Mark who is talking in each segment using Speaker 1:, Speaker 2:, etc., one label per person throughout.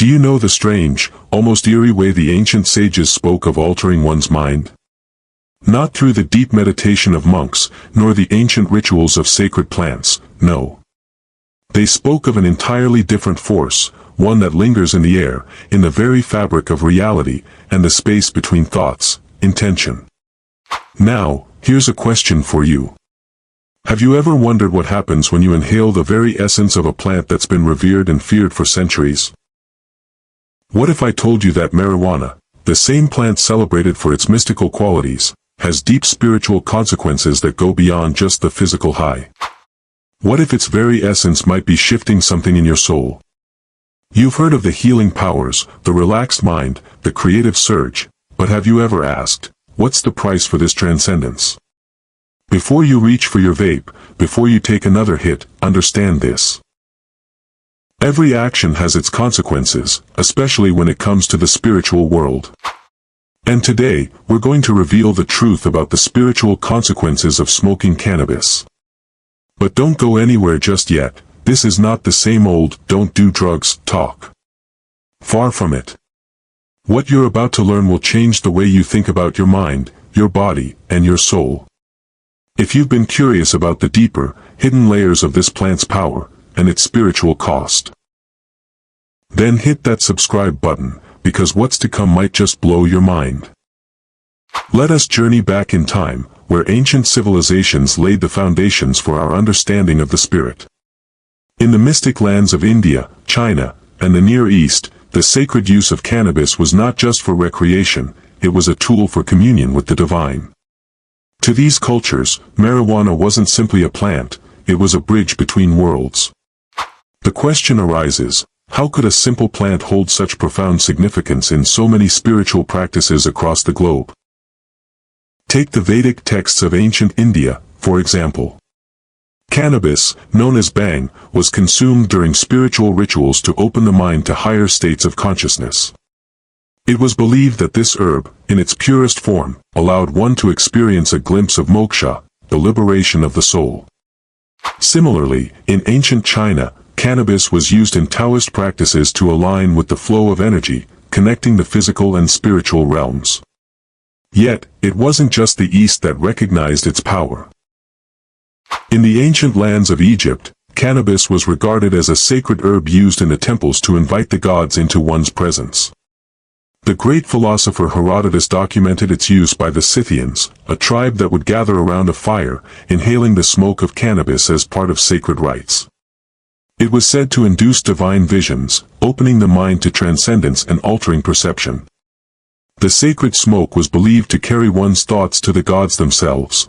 Speaker 1: Do you know the strange, almost eerie way the ancient sages spoke of altering one's mind? Not through the deep meditation of monks, nor the ancient rituals of sacred plants, no. They spoke of an entirely different force, one that lingers in the air, in the very fabric of reality, and the space between thoughts, intention. Now, here's a question for you. Have you ever wondered what happens when you inhale the very essence of a plant that's been revered and feared for centuries? What if I told you that marijuana, the same plant celebrated for its mystical qualities, has deep spiritual consequences that go beyond just the physical high? What if its very essence might be shifting something in your soul? You've heard of the healing powers, the relaxed mind, the creative surge, but have you ever asked, what's the price for this transcendence? Before you reach for your vape, before you take another hit, understand this. Every action has its consequences, especially when it comes to the spiritual world. And today, we're going to reveal the truth about the spiritual consequences of smoking cannabis. But don't go anywhere just yet. This is not the same old, don't do drugs, talk. Far from it. What you're about to learn will change the way you think about your mind, your body, and your soul. If you've been curious about the deeper, hidden layers of this plant's power, and its spiritual cost, then hit that subscribe button, because what's to come might just blow your mind. Let us journey back in time, where ancient civilizations laid the foundations for our understanding of the spirit. In the mystic lands of India, China, and the Near East, the sacred use of cannabis was not just for recreation, it was a tool for communion with the divine. To these cultures, marijuana wasn't simply a plant, it was a bridge between worlds. The question arises, how could a simple plant hold such profound significance in so many spiritual practices across the globe? Take the Vedic texts of ancient India, for example. Cannabis, known as bhang, was consumed during spiritual rituals to open the mind to higher states of consciousness. It was believed that this herb, in its purest form, allowed one to experience a glimpse of moksha, the liberation of the soul. Similarly, in ancient China, cannabis was used in Taoist practices to align with the flow of energy, connecting the physical and spiritual realms. Yet, it wasn't just the East that recognized its power. In the ancient lands of Egypt, cannabis was regarded as a sacred herb used in the temples to invite the gods into one's presence. The great philosopher Herodotus documented its use by the Scythians, a tribe that would gather around a fire, inhaling the smoke of cannabis as part of sacred rites. It was said to induce divine visions, opening the mind to transcendence and altering perception. The sacred smoke was believed to carry one's thoughts to the gods themselves.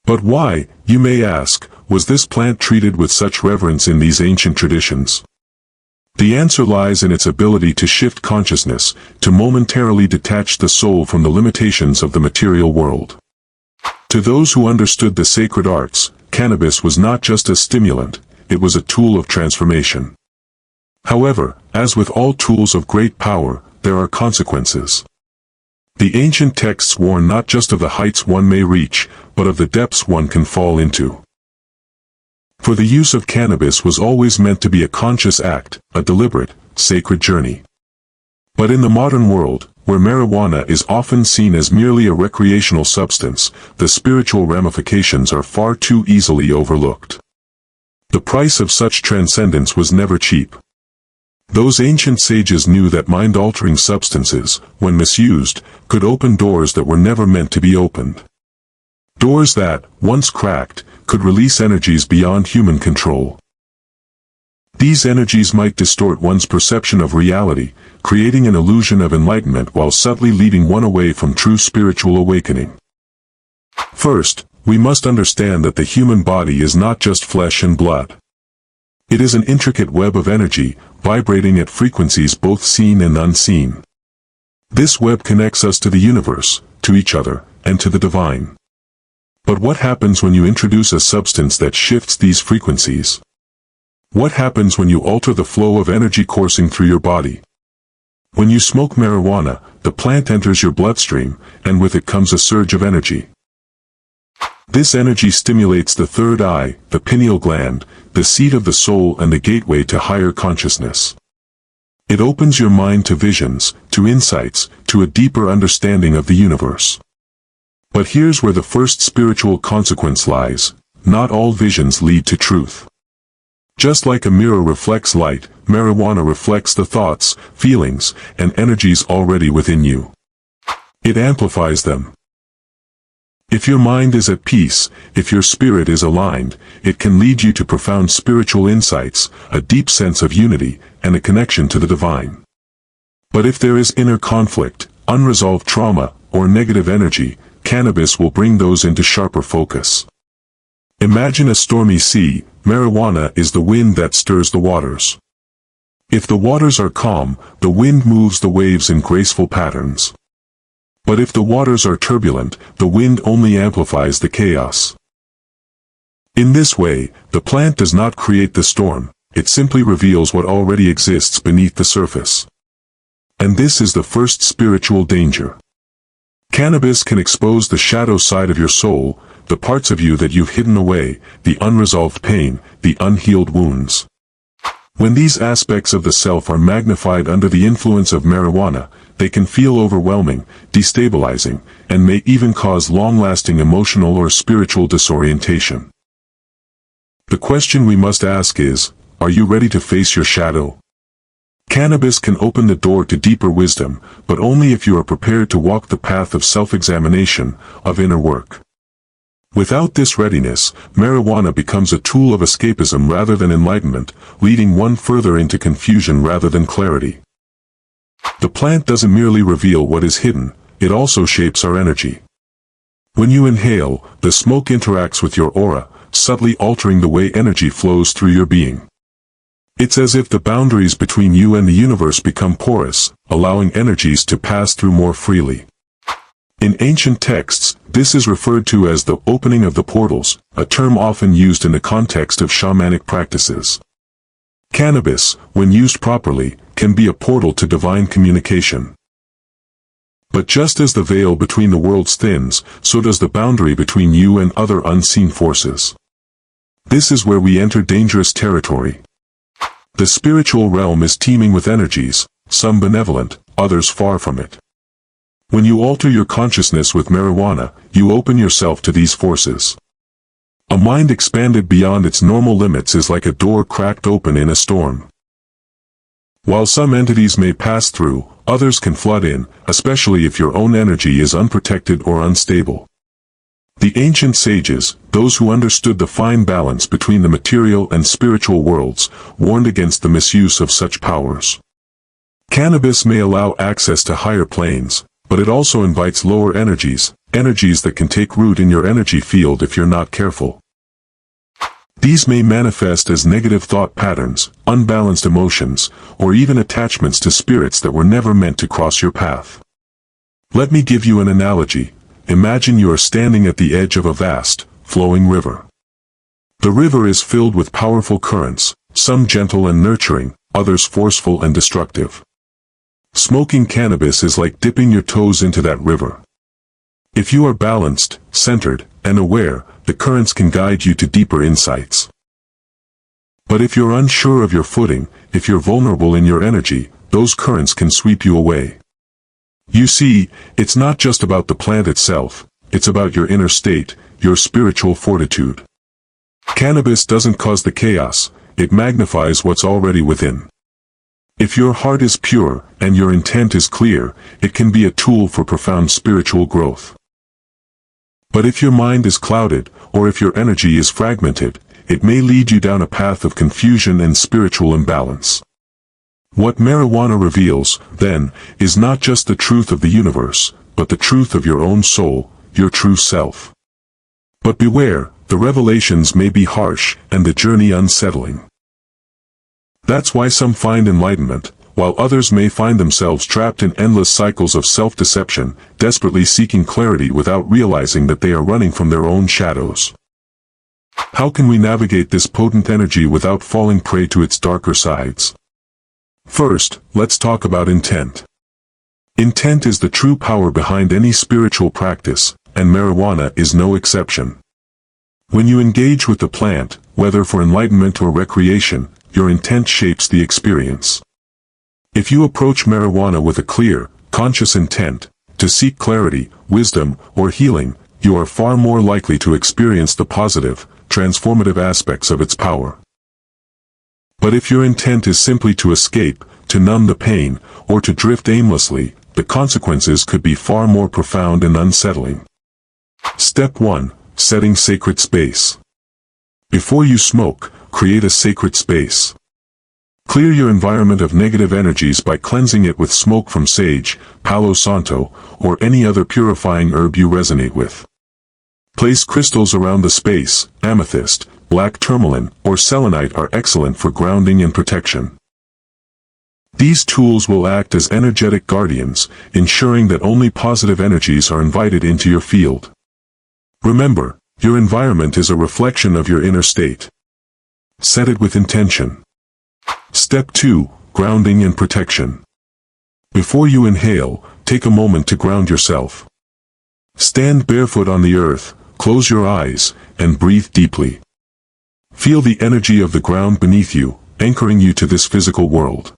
Speaker 1: But why, you may ask, was this plant treated with such reverence in these ancient traditions? The answer lies in its ability to shift consciousness, to momentarily detach the soul from the limitations of the material world. To those who understood the sacred arts, cannabis was not just a stimulant, it was a tool of transformation. However, as with all tools of great power, there are consequences. The ancient texts warn not just of the heights one may reach, but of the depths one can fall into. For the use of cannabis was always meant to be a conscious act, a deliberate, sacred journey. But in the modern world, where marijuana is often seen as merely a recreational substance, the spiritual ramifications are far too easily overlooked. The price of such transcendence was never cheap. Those ancient sages knew that mind-altering substances, when misused, could open doors that were never meant to be opened. Doors that, once cracked, could release energies beyond human control. These energies might distort one's perception of reality, creating an illusion of enlightenment while subtly leading one away from true spiritual awakening. First, we must understand that the human body is not just flesh and blood. It is an intricate web of energy, vibrating at frequencies both seen and unseen. This web connects us to the universe, to each other, and to the divine. But what happens when you introduce a substance that shifts these frequencies? What happens when you alter the flow of energy coursing through your body? When you smoke marijuana, the plant enters your bloodstream, and with it comes a surge of energy. This energy stimulates the third eye, the pineal gland, the seat of the soul and the gateway to higher consciousness. It opens your mind to visions, to insights, to a deeper understanding of the universe. But here's where the first spiritual consequence lies: not all visions lead to truth. Just like a mirror reflects light, marijuana reflects the thoughts, feelings, and energies already within you. It amplifies them. If your mind is at peace, if your spirit is aligned, it can lead you to profound spiritual insights, a deep sense of unity, and a connection to the divine. But if there is inner conflict, unresolved trauma, or negative energy, cannabis will bring those into sharper focus. Imagine a stormy sea. Marijuana is the wind that stirs the waters. If the waters are calm, the wind moves the waves in graceful patterns. But if the waters are turbulent, the wind only amplifies the chaos. In this way, the plant does not create the storm, it simply reveals what already exists beneath the surface. And this is the first spiritual danger. Cannabis can expose the shadow side of your soul, the parts of you that you've hidden away, the unresolved pain, the unhealed wounds. When these aspects of the self are magnified under the influence of marijuana, they can feel overwhelming, destabilizing, and may even cause long-lasting emotional or spiritual disorientation. The question we must ask is, are you ready to face your shadow? Cannabis can open the door to deeper wisdom, but only if you are prepared to walk the path of self-examination, of inner work. Without this readiness, marijuana becomes a tool of escapism rather than enlightenment, leading one further into confusion rather than clarity. The plant doesn't merely reveal what is hidden, it also shapes our energy. When you inhale, the smoke interacts with your aura, subtly altering the way energy flows through your being. It's as if the boundaries between you and the universe become porous, allowing energies to pass through more freely. In ancient texts, this is referred to as the opening of the portals, a term often used in the context of shamanic practices. Cannabis, when used properly, can be a portal to divine communication. But just as the veil between the worlds thins, so does the boundary between you and other unseen forces. This is where we enter dangerous territory. The spiritual realm is teeming with energies, some benevolent, others far from it. When you alter your consciousness with marijuana, you open yourself to these forces. A mind expanded beyond its normal limits is like a door cracked open in a storm. While some entities may pass through, others can flood in, especially if your own energy is unprotected or unstable. The ancient sages, those who understood the fine balance between the material and spiritual worlds, warned against the misuse of such powers. Cannabis may allow access to higher planes, but it also invites lower energies, energies that can take root in your energy field if you're not careful. These may manifest as negative thought patterns, unbalanced emotions, or even attachments to spirits that were never meant to cross your path. Let me give you an analogy. Imagine you are standing at the edge of a vast, flowing river. The river is filled with powerful currents, some gentle and nurturing, others forceful and destructive. Smoking cannabis is like dipping your toes into that river. If you are balanced, centered, and aware, the currents can guide you to deeper insights. But if you're unsure of your footing, if you're vulnerable in your energy, those currents can sweep you away. You see, it's not just about the plant itself, it's about your inner state, your spiritual fortitude. Cannabis doesn't cause the chaos, it magnifies what's already within. If your heart is pure, and your intent is clear, it can be a tool for profound spiritual growth. But if your mind is clouded, or if your energy is fragmented, it may lead you down a path of confusion and spiritual imbalance. What marijuana reveals, then, is not just the truth of the universe, but the truth of your own soul, your true self. But beware, the revelations may be harsh, and the journey unsettling. That's why some find enlightenment, while others may find themselves trapped in endless cycles of self-deception, desperately seeking clarity without realizing that they are running from their own shadows. How can we navigate this potent energy without falling prey to its darker sides? First, let's talk about intent. Intent is the true power behind any spiritual practice, and marijuana is no exception. When you engage with the plant, whether for enlightenment or recreation, your intent shapes the experience. If you approach marijuana with a clear, conscious intent, to seek clarity, wisdom, or healing, you are far more likely to experience the positive, transformative aspects of its power. But if your intent is simply to escape, to numb the pain, or to drift aimlessly, the consequences could be far more profound and unsettling. Step 1. Setting sacred space. Before you smoke, create a sacred space. Clear your environment of negative energies by cleansing it with smoke from sage, palo santo, or any other purifying herb you resonate with. Place crystals around the space. Amethyst, black tourmaline, or selenite are excellent for grounding and protection. These tools will act as energetic guardians, ensuring that only positive energies are invited into your field. Remember, your environment is a reflection of your inner state. Set it with intention. Step 2. Grounding and protection. Before you inhale, take a moment to ground yourself. Stand barefoot on the earth, close your eyes, and breathe deeply. Feel the energy of the ground beneath you, anchoring you to this physical world.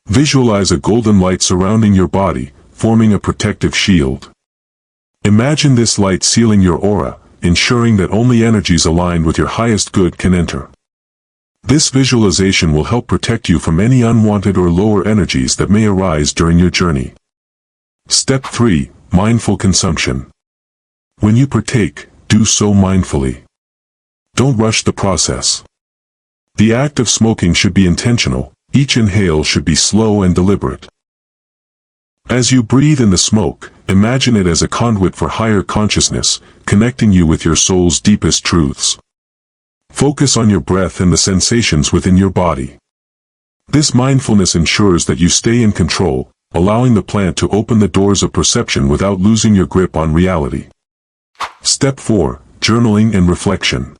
Speaker 1: Visualize a golden light surrounding your body, forming a protective shield. Imagine this light sealing your aura, ensuring that only energies aligned with your highest good can enter. This visualization will help protect you from any unwanted or lower energies that may arise during your journey. Step 3. Mindful consumption. When you partake, do so mindfully. Don't rush the process. The act of smoking should be intentional. Each inhale should be slow and deliberate. As you breathe in the smoke, imagine it as a conduit for higher consciousness, connecting you with your soul's deepest truths. Focus on your breath and the sensations within your body. This mindfulness ensures that you stay in control, allowing the plant to open the doors of perception without losing your grip on reality. Step 4. Journaling and reflection.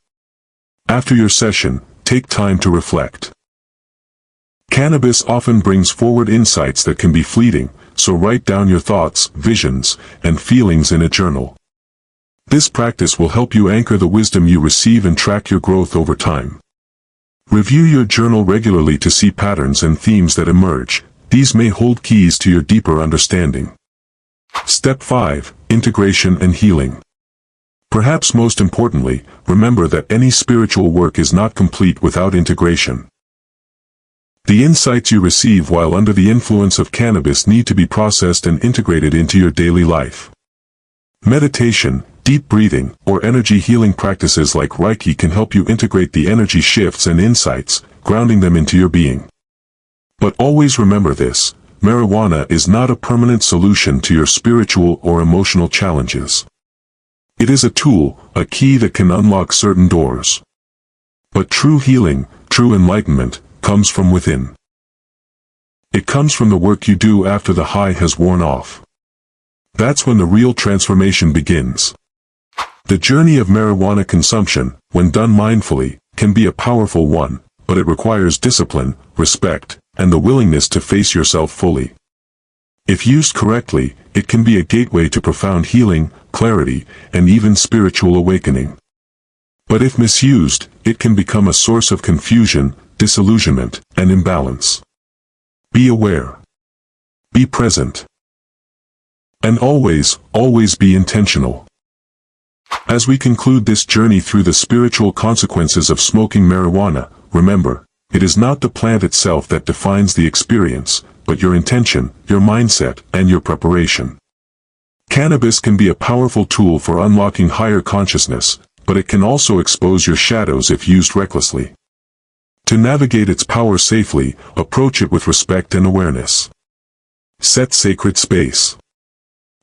Speaker 1: After your session, take time to reflect. Cannabis often brings forward insights that can be fleeting, so write down your thoughts, visions, and feelings in a journal. This practice will help you anchor the wisdom you receive and track your growth over time. Review your journal regularly to see patterns and themes that emerge. These may hold keys to your deeper understanding. Step 5. Integration and healing. Perhaps most importantly, remember that any spiritual work is not complete without integration. The insights you receive while under the influence of cannabis need to be processed and integrated into your daily life. Meditation, deep breathing, or energy healing practices like Reiki can help you integrate the energy shifts and insights, grounding them into your being. But always remember this: marijuana is not a permanent solution to your spiritual or emotional challenges. It is a tool, a key that can unlock certain doors. But true healing, true enlightenment, comes from within. It comes from the work you do after the high has worn off. That's when the real transformation begins. The journey of marijuana consumption, when done mindfully, can be a powerful one, but it requires discipline, respect, and the willingness to face yourself fully. If used correctly, it can be a gateway to profound healing, clarity, and even spiritual awakening. But if misused, it can become a source of confusion, disillusionment, and imbalance. Be aware. Be present. And always, always be intentional. As we conclude this journey through the spiritual consequences of smoking marijuana, remember, it is not the plant itself that defines the experience, but your intention, your mindset, and your preparation. Cannabis can be a powerful tool for unlocking higher consciousness, but it can also expose your shadows if used recklessly. To navigate its power safely, approach it with respect and awareness. Set sacred space.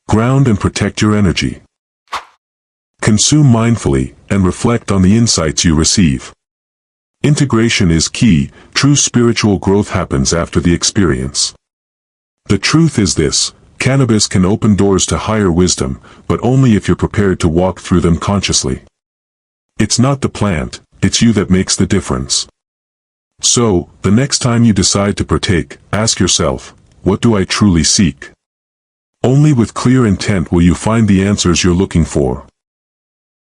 Speaker 1: Ground and protect your energy. Consume mindfully, and reflect on the insights you receive. Integration is key. True spiritual growth happens after the experience. The truth is this: cannabis can open doors to higher wisdom, but only if you're prepared to walk through them consciously. It's not the plant, it's you that makes the difference. So, the next time you decide to partake, ask yourself, what do I truly seek? Only with clear intent will you find the answers you're looking for.